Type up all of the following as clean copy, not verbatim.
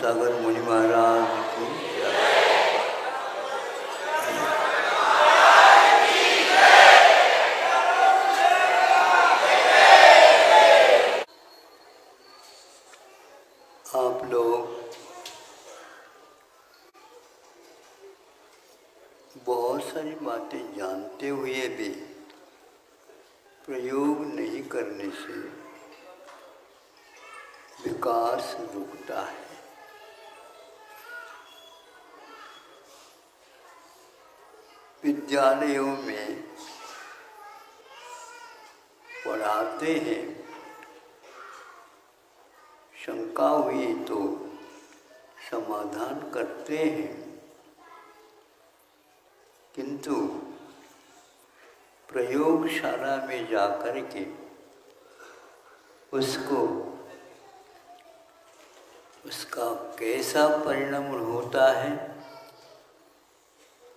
सागर मुनि महाराज की आप लोग बहुत सारी बातें जानते हुए भी प्रयोग नहीं करने से विकास रुकता है। विद्यालयों में पढ़ाते हैं, शंका हुई तो समाधान करते हैं, किंतु प्रयोगशाला में जाकर के उसका कैसा परिणाम होता है,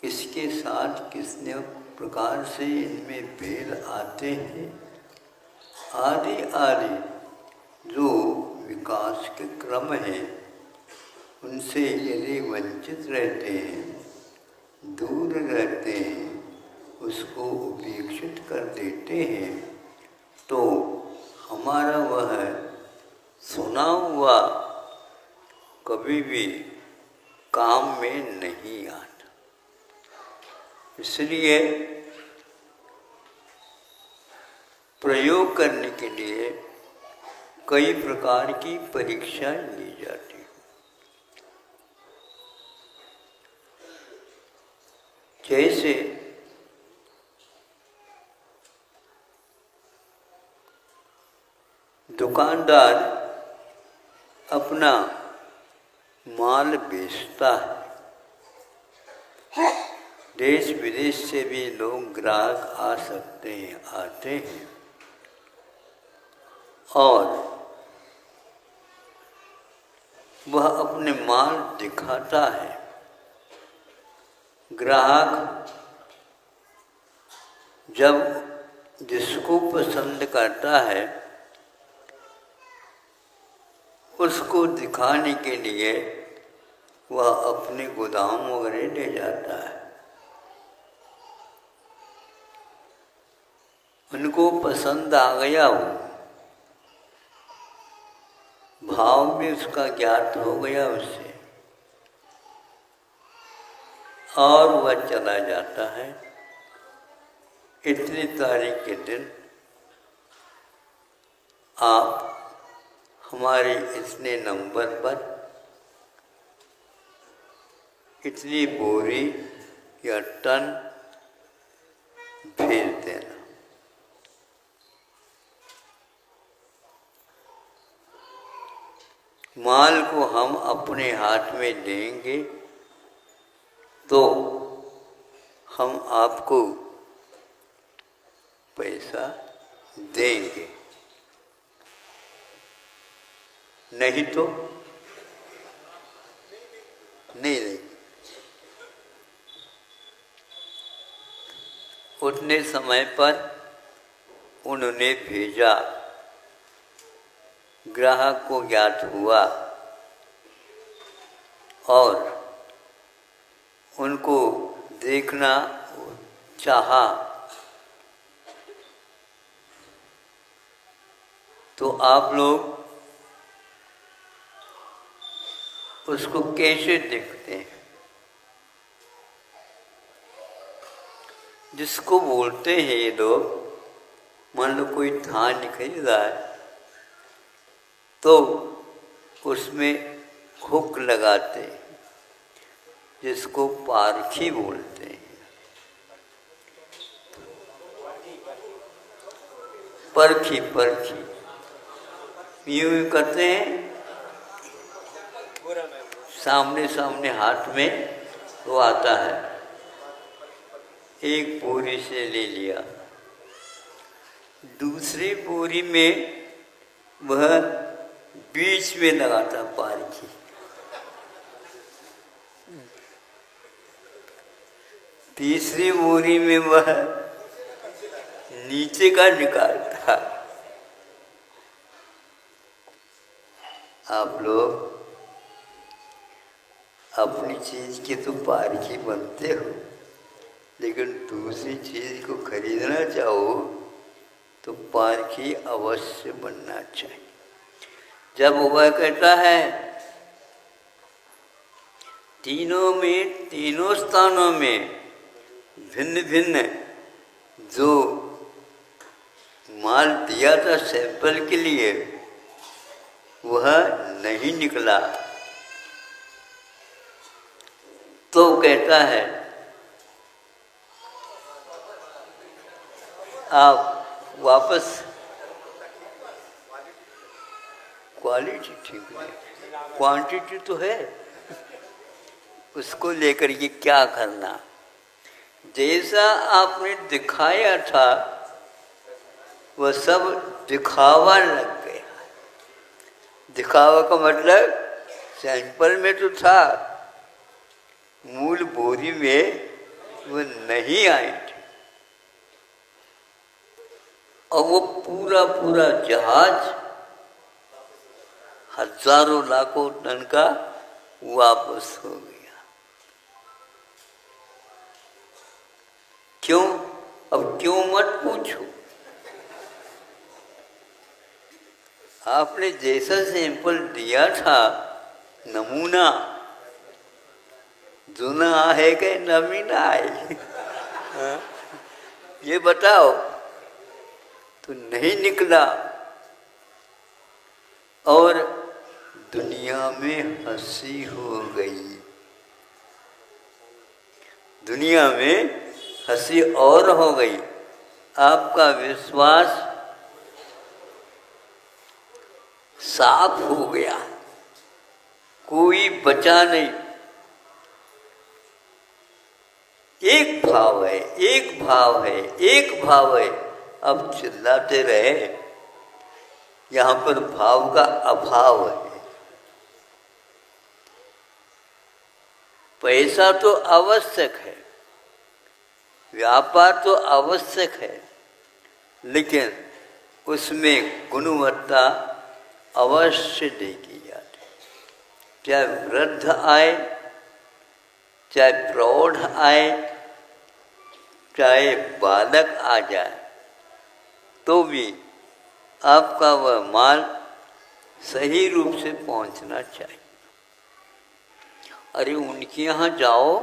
किसके साथ कितने प्रकार से इनमें भेद आते हैं, आदि आदि जो विकास के क्रम है, उनसे यदि वंचित रहते हैं, दूर रहते हैं, उसको उपेक्षित कर देते हैं, तो हमारा वह सुना हुआ कभी भी काम में नहीं आता। इसलिए प्रयोग करने के लिए कई प्रकार की परीक्षा ली जाती है। जैसे दुकानदार अपना माल बेचता है, देश विदेश से भी लोग ग्राहक आ सकते हैं, आते हैं, और वह अपने माल दिखाता है। ग्राहक जब जिसको पसंद करता है, उसको दिखाने के लिए वह अपने गोदाम वगैरह ले जाता है। उनको पसंद आ गया हो, भाव में उसका ज्ञात हो गया उससे, और वह चला जाता है। इतनी तारीख के दिन आप हमारे इतने नंबर पर इतनी बोरी या टन भेज देना। माल को हम अपने हाथ में लेंगे तो हम आपको पैसा देंगे, नहीं तो नहीं देंगे। उतने समय पर उन्होंने भेजा, ग्राहक को ज्ञात हुआ और उनको देखना चाहा, तो आप लोग उसको कैसे देखते हैं? जिसको बोलते हैं ये लोग, मान लो कोई धान खरीदा है तो उसमें हुक लगाते हैं, जिसको पारखी बोलते हैं। परखी यूं करते हैं, सामने सामने हाथ में वो आता है। एक बोरी से ले लिया, दूसरी बोरी में वह बीच में लगाता पारखी, तीसरी बोरी में वह नीचे का निकालता। आप लोग अपनी चीज के तो पारखी बनते हो, लेकिन दूसरी चीज को खरीदना चाहो तो पारखी अवश्य बनना चाहिए। जब वह कहता है तीनों स्थानों में भिन्न भिन्न जो माल दिया था सैंपल के लिए वह नहीं निकला, तो कहता है आप वापस, क्वालिटी ठीक है, क्वांटिटी तो है, उसको लेकर के क्या करना। जैसा आपने दिखाया था वह सब दिखावा लग गया। दिखावा का मतलब सैंपल में तो था, मूल बोरी में वो नहीं आए थे, और वो पूरा पूरा जहाज हजारों लाखों टन का वापस हो गया। क्यों? अब क्यों मत पूछो, आपने जैसा सैंपल दिया था, नमूना जुना है कि नवीना है ये बताओ, तो नहीं निकला। और दुनिया में हंसी हो गई, दुनिया में हंसी और हो गई। आपका विश्वास साफ हो गया, कोई बचा नहीं। एक भाव है, एक भाव है, एक भाव है। अब चिल्लाते रहे, यहाँ पर भाव का अभाव है। पैसा तो आवश्यक है, व्यापार तो आवश्यक है, लेकिन उसमें गुणवत्ता अवश्य देखी जाती। चाहे वृद्ध आए, चाहे प्रौढ़ आए, चाहे बालक आ जाए, तो भी आपका वह माल सही रूप से पहुंचना चाहिए। अरे उनके यहाँ जाओ,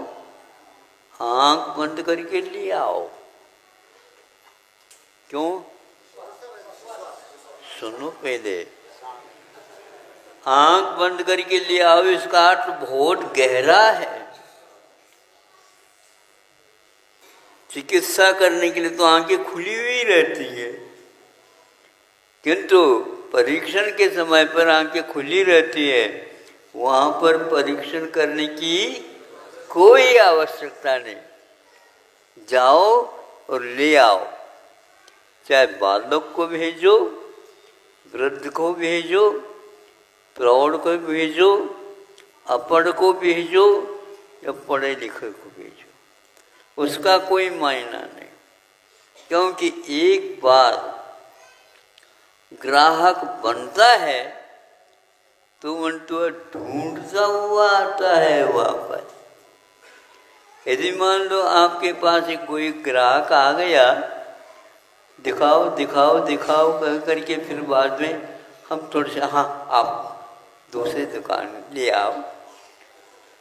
आंख बंद करके ले आओ। क्यों? सुनो पहले, आंख बंद करके ले आओ, इसका अर्थ बहुत गहरा है। चिकित्सा करने के लिए तो आंखें खुली हुई रहती है, किंतु परीक्षण के समय पर आंखें खुली रहती है। वहां पर परीक्षण करने की कोई आवश्यकता नहीं। जाओ और ले आओ, चाहे बालक को भेजो, वृद्ध को भेजो, प्रौढ़ को भेजो, अपढ़ को भेजो या पढ़े लिखे को भेजो, उसका कोई मायना नहीं। क्योंकि एक बार ग्राहक बनता है तो उनको ढूंढता हुआ आता है वापस। यदि मान लो आपके पास एक कोई ग्राहक आ गया, दिखाओ दिखाओ दिखाओ कह करके, फिर बाद में हम थोड़े से, हाँ आप दूसरे दुकान में ले आओ,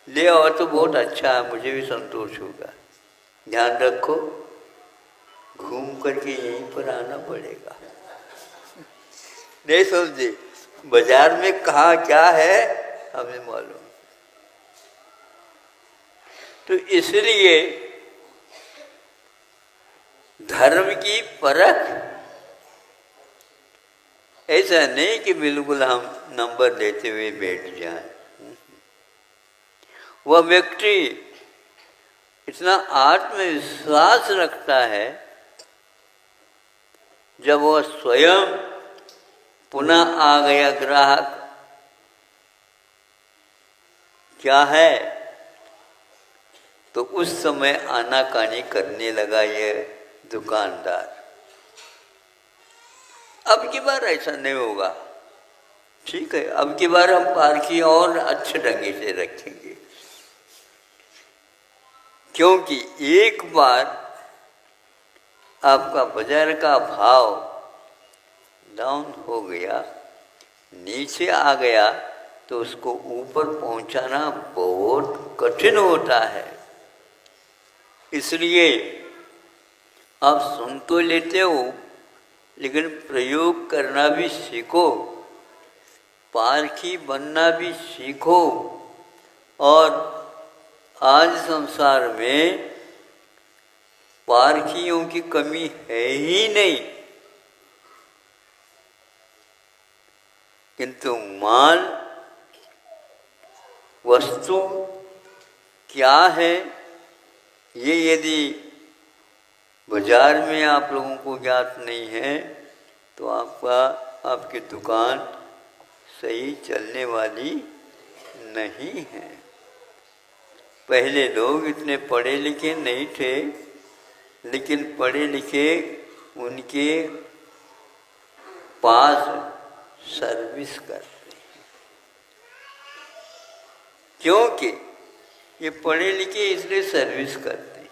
ले आओ तो बहुत अच्छा है, मुझे भी संतोष होगा। ध्यान रखो, घूम करके यहीं पर आना पड़ेगा। नहीं समझे? बाजार में कहाँ क्या है हमें मालूम। तो इसलिए धर्म की परख ऐसा नहीं कि बिल्कुल हम नंबर लेते हुए बैठ जाएं। वह व्यक्ति इतना आत्मविश्वास रखता है, जब वह स्वयं पुनः आ गया ग्राहक, क्या है, तो उस समय आनाकानी करने लगा ये दुकानदार। अब की बार ऐसा नहीं होगा, ठीक है, अब की बार हम पारखी और अच्छे ढंग से रखेंगे। क्योंकि एक बार आपका बाजार का भाव डाउन हो गया, नीचे आ गया, तो उसको ऊपर पहुंचाना बहुत कठिन होता है। इसलिए आप सुन तो लेते हो, लेकिन प्रयोग करना भी सीखो, पारखी बनना भी सीखो। और आज संसार में पारखियों की कमी है ही नहीं, किंतु माल वस्तु क्या है ये यदि बाजार में आप लोगों को ज्ञात नहीं है तो आपकी दुकान सही चलने वाली नहीं है। पहले लोग इतने पढ़े लिखे नहीं थे, लेकिन पढ़े लिखे उनके पास सर्विस करते हैं, क्योंकि ये पढ़े लिखे इसलिए सर्विस करते हैं।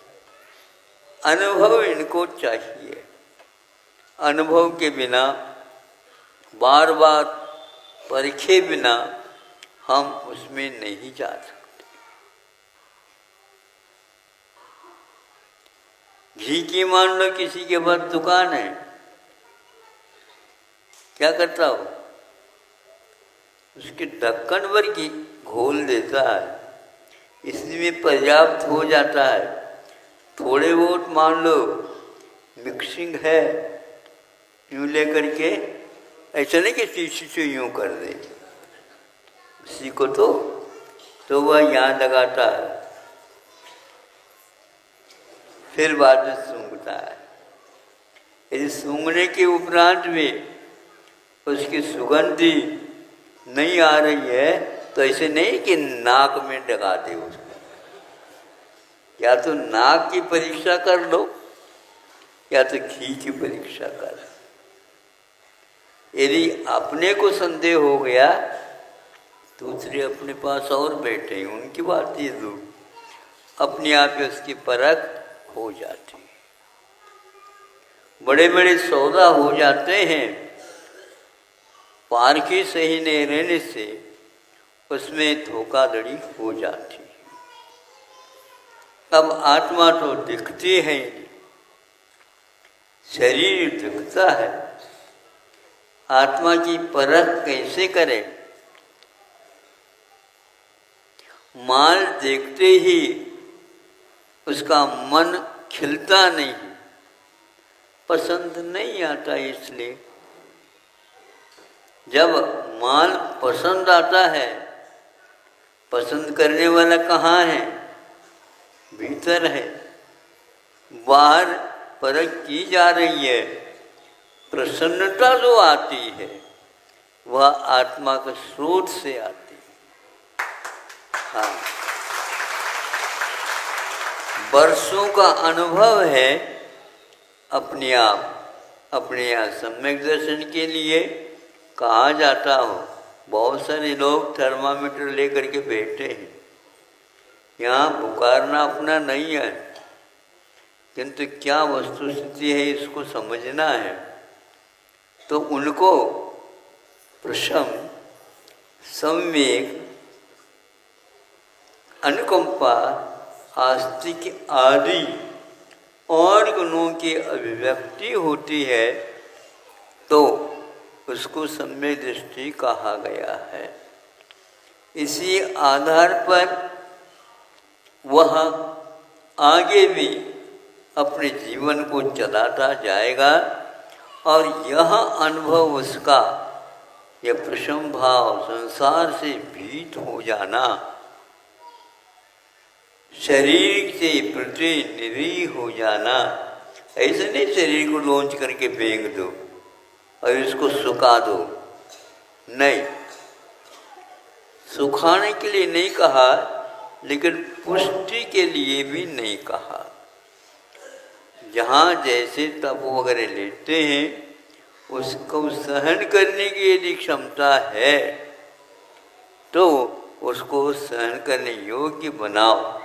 अनुभव इनको चाहिए, अनुभव के बिना, बार बार परखे बिना हम उसमें नहीं जा सकते। घी की मान लो किसी के पास दुकान है, क्या करता हो, उसके ढक्कन पर घी घोल देता है, इसमें पर्याप्त हो जाता है। थोड़े बहुत मान लो मिक्सिंग है, यूँ लेकर के, ऐसा नहीं कि शीशी से यूँ कर दे, उसी को तो वह यहाँ लगाता है, फिर बाद में सूंघता है। यदि सूंघने के उपरांत में उसकी सुगंधी नहीं आ रही है तो ऐसे नहीं कि नाक में डगा दे उसको, या तो नाक की परीक्षा कर लो या तो घी की परीक्षा कर। यदि अपने को संदेह हो गया, दूसरे अपने पास और बैठे हैं, उनकी बात ही दो, अपने आप ही उसकी परख हो जाती है। बड़े बड़े सौदा हो जाते हैं, पारखी सही नहीं रहने से उसमें धोखाधड़ी हो जाती है। अब आत्मा तो दिखती है, शरीर दिखता है, आत्मा की परख कैसे करें? माल देखते ही उसका मन खिलता नहीं, पसंद नहीं आता। इसलिए जब माल पसंद आता है, पसंद करने वाला कहाँ है? भीतर है। बाहर परख की जा रही है, प्रसन्नता जो आती है वह आत्मा के स्रोत से आती है। हाँ, वर्षों का अनुभव है अपने आप। अपने यहाँ सम्यक दर्शन के लिए कहा जाता हो, बहुत सारे लोग थर्मामीटर लेकर के बैठे हैं। यहाँ पुकारना अपना नहीं है, किंतु क्या वस्तुस्थिति है इसको समझना है। तो उनको प्रशम, सम्यक, अनुकंपा, आस्तिक आदि और गुणों की अभिव्यक्ति होती है तो उसको सम्यक दृष्टि कहा गया है। इसी आधार पर वह आगे भी अपने जीवन को चलाता जाएगा और यह अनुभव उसका, यह प्रशम भाव, संसार से भीत हो जाना, शरीर से प्रतिनिधि हो जाना, ऐसे नहीं शरीर को लॉन्च करके फेंक दो और इसको सुखा दो, नहीं, सुखाने के लिए नहीं कहा, लेकिन पुष्टि के लिए भी नहीं कहा। जहाँ जैसे तप वगैरह लेते हैं उसको सहन करने की यदि क्षमता है तो उसको सहन करने योग्य बनाओ।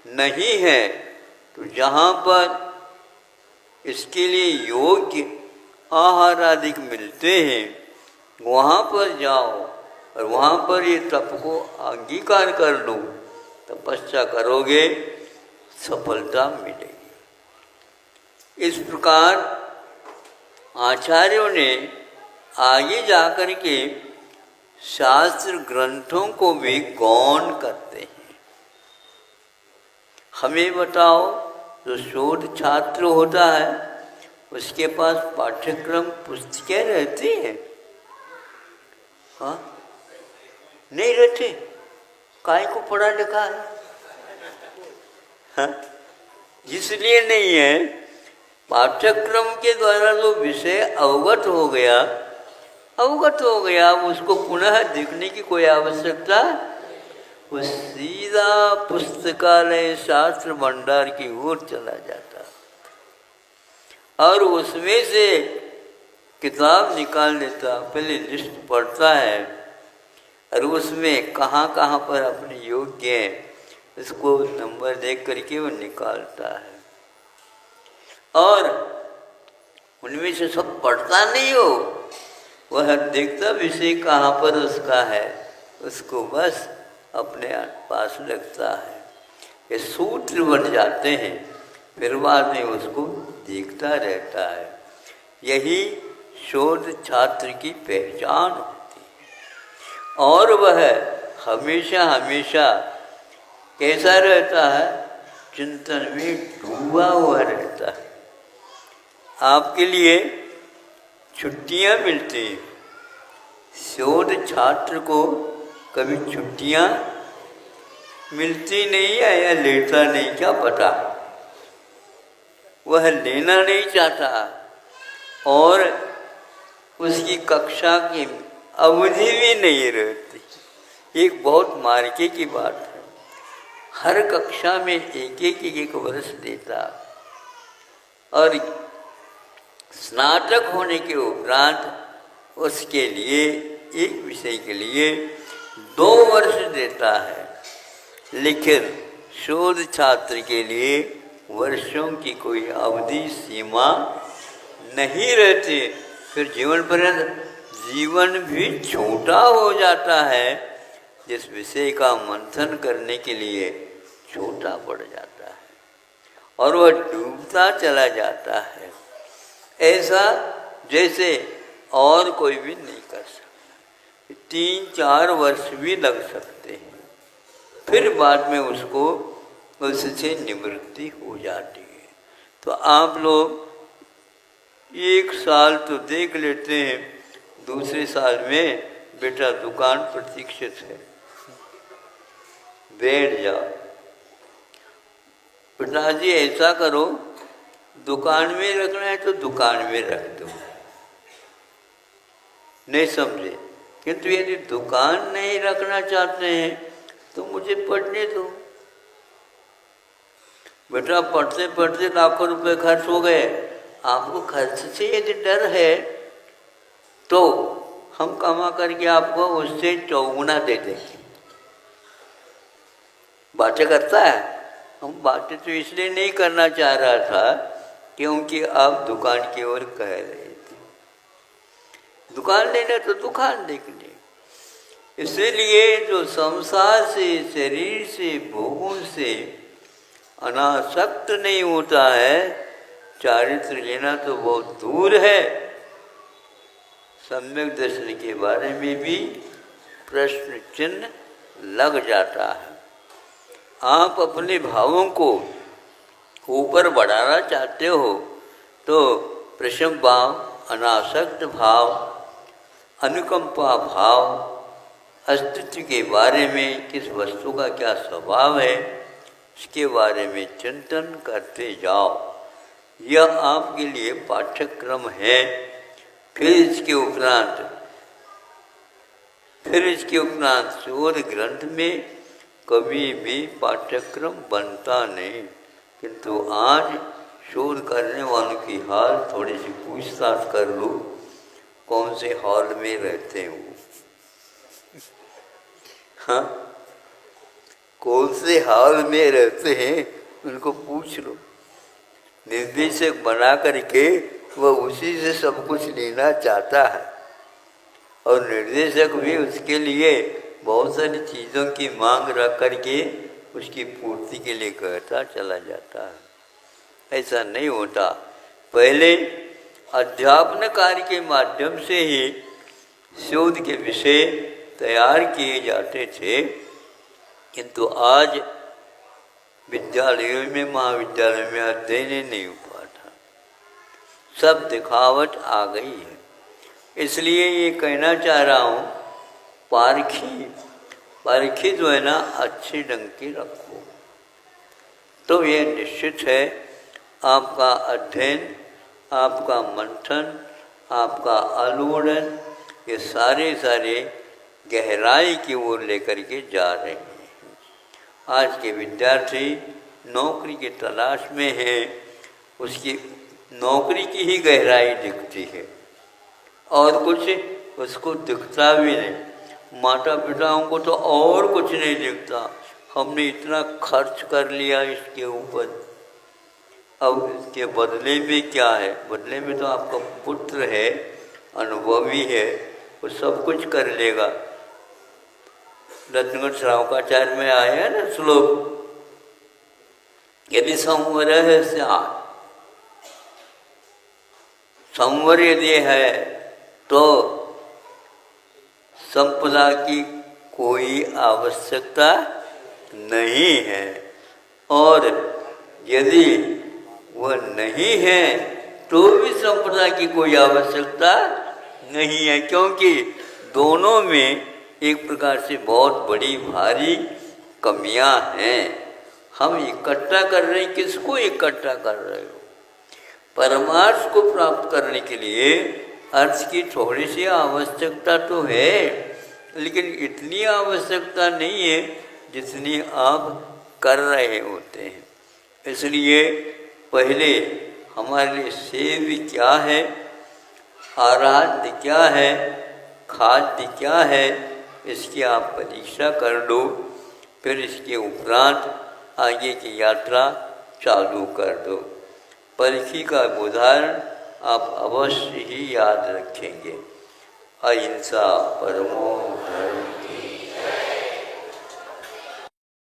नहीं है तो जहाँ पर इसके लिए योग्य आहार आदि मिलते हैं वहाँ पर जाओ और वहाँ पर ये तप को अंगीकार कर लो, तपस्या करोगे सफलता मिलेगी। इस प्रकार आचार्यों ने आगे जाकर के शास्त्र ग्रंथों को भी गौण करते हैं। हमें बताओ, जो शोध छात्र होता है उसके पास पाठ्यक्रम पुस्तकें रहती हैं? हाँ, नहीं रहते। काय को पढ़ा लिखा है? हाँ, इसलिए नहीं है। पाठ्यक्रम के द्वारा जो विषय अवगत हो गया, उसको पुनः देखने की कोई आवश्यकता, वो सीधा पुस्तकालय शास्त्र भंडार की ओर चला जाता और उसमें से किताब निकाल लेता, पहले लिस्ट पढ़ता है और उसमें कहाँ कहाँ पर अपने योग्य है उसको नंबर देख करके वो निकालता है। और उनमें से सब पढ़ता नहीं हो, वह देखता विषय कहाँ पर उसका है, उसको बस अपने पास लगता है। ये सूत्र बन जाते हैं, फिर बाद में उसको देखता रहता है। यही शोध छात्र की पहचान होती है। और वह हमेशा हमेशा कैसा रहता है? चिंतन में डूबा हुआ रहता है। आपके लिए छुट्टियां मिलती हैं, शोध छात्र को कभी छुट्टियां मिलती नहीं है या लेता नहीं, क्या पता। वह लेना नहीं चाहता और उसकी कक्षा की अवधि भी नहीं रहती। एक बहुत मार्के की बात है, हर कक्षा में एक वर्ष देता और स्नातक होने के उपरांत उसके लिए एक विषय के लिए 2 वर्ष देता है। लेकिन शोध छात्र के लिए वर्षों की कोई अवधि सीमा नहीं रहती। फिर जीवन पर्यंत जीवन भी छोटा हो जाता है, जिस विषय का मंथन करने के लिए छोटा पड़ जाता है और वह डूबता चला जाता है। ऐसा जैसे और कोई भी नहीं कर सकता। 3-4 वर्ष भी लग सकते हैं, फिर बाद में उसको उससे निवृत्ति हो जाती है। तो आप लोग 1 साल तो देख लेते हैं, दूसरे साल में बेटा दुकान प्रतीक्षित है, बैठ जाओ। पिताजी ऐसा करो, दुकान में रखना है तो दुकान में रख दो। नहीं समझे? किंतु यदि दुकान नहीं रखना चाहते हैं तो मुझे पढ़ने दो। बेटा पढ़ते पढ़ते लाखों रुपए खर्च हो गए, आपको खर्च से यदि डर है तो हम कमा करके आपको उससे 4 दे देंगे। बातें करता है। हम बातें तो इसलिए नहीं करना चाह रहा था क्योंकि आप दुकान की ओर कह रहे थे। दुकान लेना तो दुकान देख ले। इसलिए जो संसार से, शरीर से, भोगों से अनासक्त नहीं होता है, चारित्र लेना तो बहुत दूर है। सम्यक दर्शन के बारे में भी प्रश्न चिन्ह लग जाता है। आप अपने भावों को ऊपर बढ़ाना चाहते हो तो प्रशम भाव, अनासक्त भाव, अनुकंपा भाव, अस्तित्व के बारे में, किस वस्तु का क्या स्वभाव है, इसके बारे में चिंतन करते जाओ। यह आपके लिए पाठ्यक्रम है। फिर इसके उपरांत शोध ग्रंथ में कभी भी पाठ्यक्रम बनता नहीं। किंतु आज शोध करने वालों की हाल थोड़ी सी पूछताछ कर लो, कौन से हॉल में रहते हो। हाँ, कौन से हाल में रहते हैं उनको पूछ लो। निर्देशक बना करके वह उसी से सब कुछ लेना चाहता है और निर्देशक भी उसके लिए बहुत सारी चीज़ों की मांग रख करके उसकी पूर्ति के लिए कहता चला जाता है। ऐसा नहीं होता। पहले अध्यापन कार्य के माध्यम से ही शोध के विषय तैयार किए जाते थे, किंतु आज विद्यालयों में महाविद्यालय में अध्ययन नहीं हो पाता, सब दिखावट आ गई है। इसलिए ये कहना चाह रहा हूँ, पारखी जो है ना अच्छे ढंग की रखो, तो ये निश्चित है आपका अध्ययन, आपका मंथन, आपका आलोड़न, ये सारे गहराई की ओर लेकर के जा रहे हैं। आज के विद्यार्थी नौकरी की तलाश में हैं, उसकी नौकरी की ही गहराई दिखती है और कुछ उसको दिखता भी नहीं। माता पिताओं को तो और कुछ नहीं दिखता, हमने इतना खर्च कर लिया इसके ऊपर, अब इसके बदले में क्या है? बदले में तो आपका पुत्र है, अनुभवी है, वो सब कुछ कर लेगा। रत्नगढ़ श्रावकाचार्य में आया है ना श्लोक, यदि संवर है स्यात्, संवर यदि है तो संपदा की कोई आवश्यकता नहीं है, और यदि वह नहीं है तो भी संपदा की कोई आवश्यकता नहीं है, क्योंकि दोनों में एक प्रकार से बहुत बड़ी भारी कमियां हैं। हम इकट्ठा कर रहे हैं, किसको इकट्ठा कर रहे हो? परमार्थ को प्राप्त करने के लिए अर्थ की थोड़ी सी आवश्यकता तो है, लेकिन इतनी आवश्यकता नहीं है जितनी आप कर रहे होते हैं। इसलिए पहले हमारे लिए सेव्य क्या है, आराध्य क्या है, खाद्य क्या है, इसकी आप परीक्षा कर लो, फिर इसके उपरांत आगे की यात्रा चालू कर दो। परीक्षी का उदाहरण आप अवश्य ही याद रखेंगे। अहिंसा परमो धर्म।